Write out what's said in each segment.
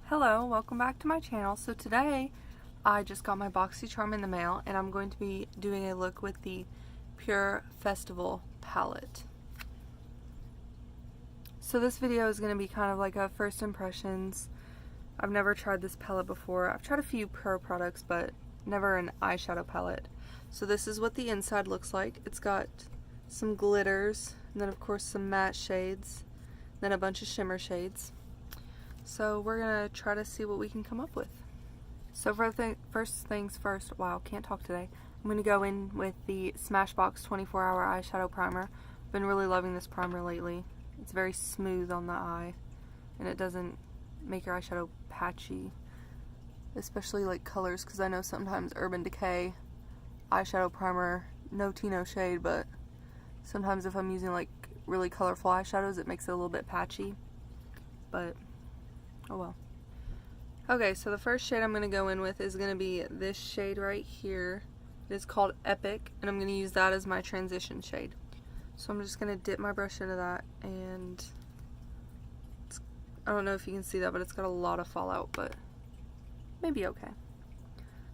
Hello, welcome back to my channel. So today I just got my BoxyCharm in the mail and I'm going to be doing a look with the PUR Festival palette. So this video is going to be kind of like a first impressions. I've never tried this palette before. I've tried a few PUR products but never an eyeshadow palette. So this is what the inside looks like. It's got some glitters and then of course some matte shades, then a bunch of shimmer shades. So we're gonna try to see what we can come up with. So first things first, wow, can't talk today. I'm gonna go in with the Smashbox 24-hour eyeshadow primer. I've been really loving this primer lately. It's very smooth on the eye and it doesn't make your eyeshadow patchy, especially like colors, because I know sometimes Urban Decay eyeshadow primer, no tea, no shade, but sometimes if I'm using like really colorful eyeshadows it makes it a little bit patchy, but oh well. Okay, so the first shade I'm going to go in with is going to be this shade right here. It is called Epic, and I'm going to use that as my transition shade. So I'm just going to dip my brush into that, and I don't know if you can see that, but it's got a lot of fallout, but maybe okay.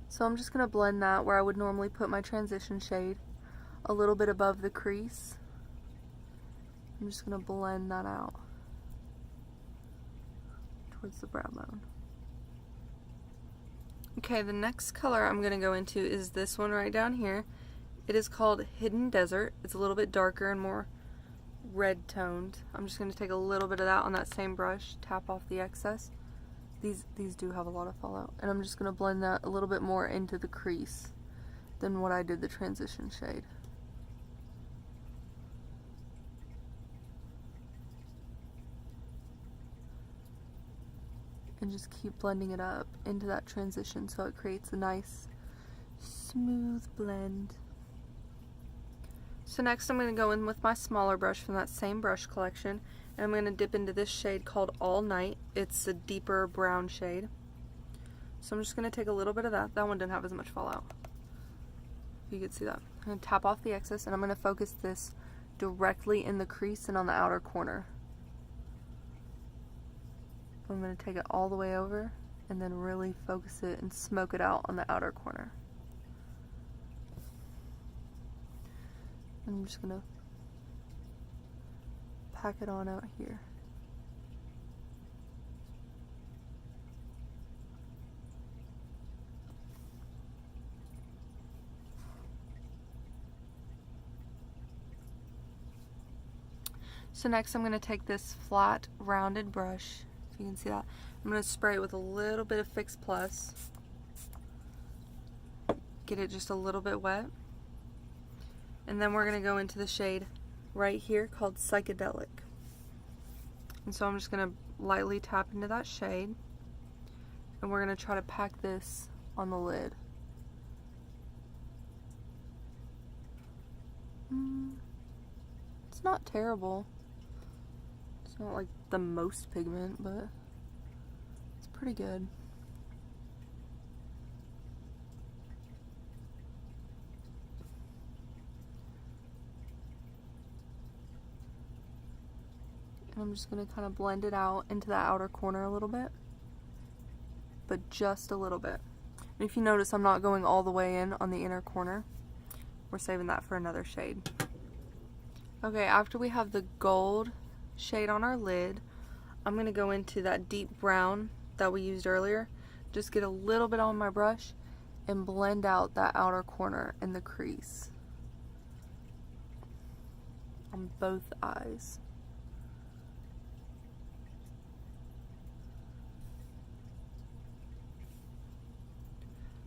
So I'm just going to blend that where I would normally put my transition shade, a little bit above the crease. I'm just going to blend that out towards the brow bone. Okay, the next color I'm going to go into is this one right down here. It is called Hidden Desert. It's a little bit darker and more red toned. I'm just going to take a little bit of that on that same brush, tap off the excess. These do have a lot of fallout, and I'm just going to blend that a little bit more into the crease than what I did the transition shade. And just keep blending it up into that transition so it creates a nice smooth blend. So next I'm going to go in with my smaller brush from that same brush collection, and I'm going to dip into this shade called All Night. It's a deeper brown shade. So I'm just going to take a little bit of that. That one didn't have as much fallout. You can see that. I'm going to tap off the excess, and I'm going to focus this directly in the crease and on the outer corner. I'm going to take it all the way over and then really focus it and smoke it out on the outer corner. I'm just going to pack it on out here. So next I'm going to take this flat rounded brush, if you can see that. I'm going to spray it with a little bit of Fix Plus. Get it just a little bit wet. And then we're going to go into the shade right here called Psychedelic. And so I'm just going to lightly tap into that shade. And we're going to try to pack this on the lid. It's not terrible. It's not like the most pigment, but it's pretty good. And I'm just going to kind of blend it out into that outer corner a little bit, but just a little bit. And if you notice, I'm not going all the way in on the inner corner. We're saving that for another shade. Okay, after we have the gold shade on our lid, I'm going to go into that deep brown that we used earlier. Just get a little bit on my brush and blend out that outer corner in the crease on both eyes.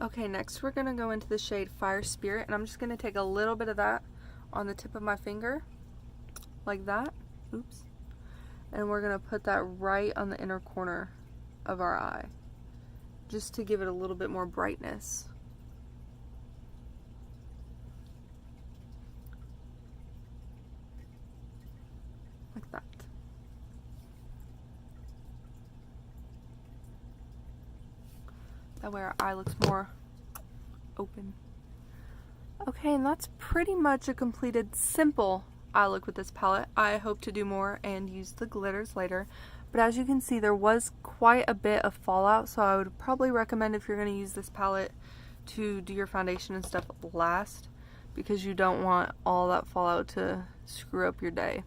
Okay, next we're going to go into the shade Fire Spirit, and I'm just going to take a little bit of that on the tip of my finger, like that. Oops. And we're going to put that right on the inner corner of our eye, just to give it a little bit more brightness. Like that. That way our eye looks more open. Okay, and that's pretty much a completed simple eye look with this palette. I hope to do more and use the glitters later, but as you can see, there was quite a bit of fallout, so I would probably recommend, if you're going to use this palette, to do your foundation and stuff last, because you don't want all that fallout to screw up your day.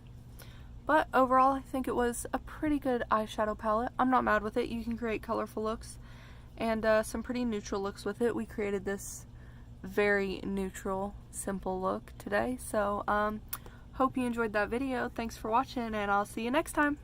But overall, I think it was a pretty good eyeshadow palette. I'm not mad with it. You can create colorful looks and some pretty neutral looks with it. We created this very neutral, simple look today. So, hope you enjoyed that video. Thanks for watching, and I'll see you next time.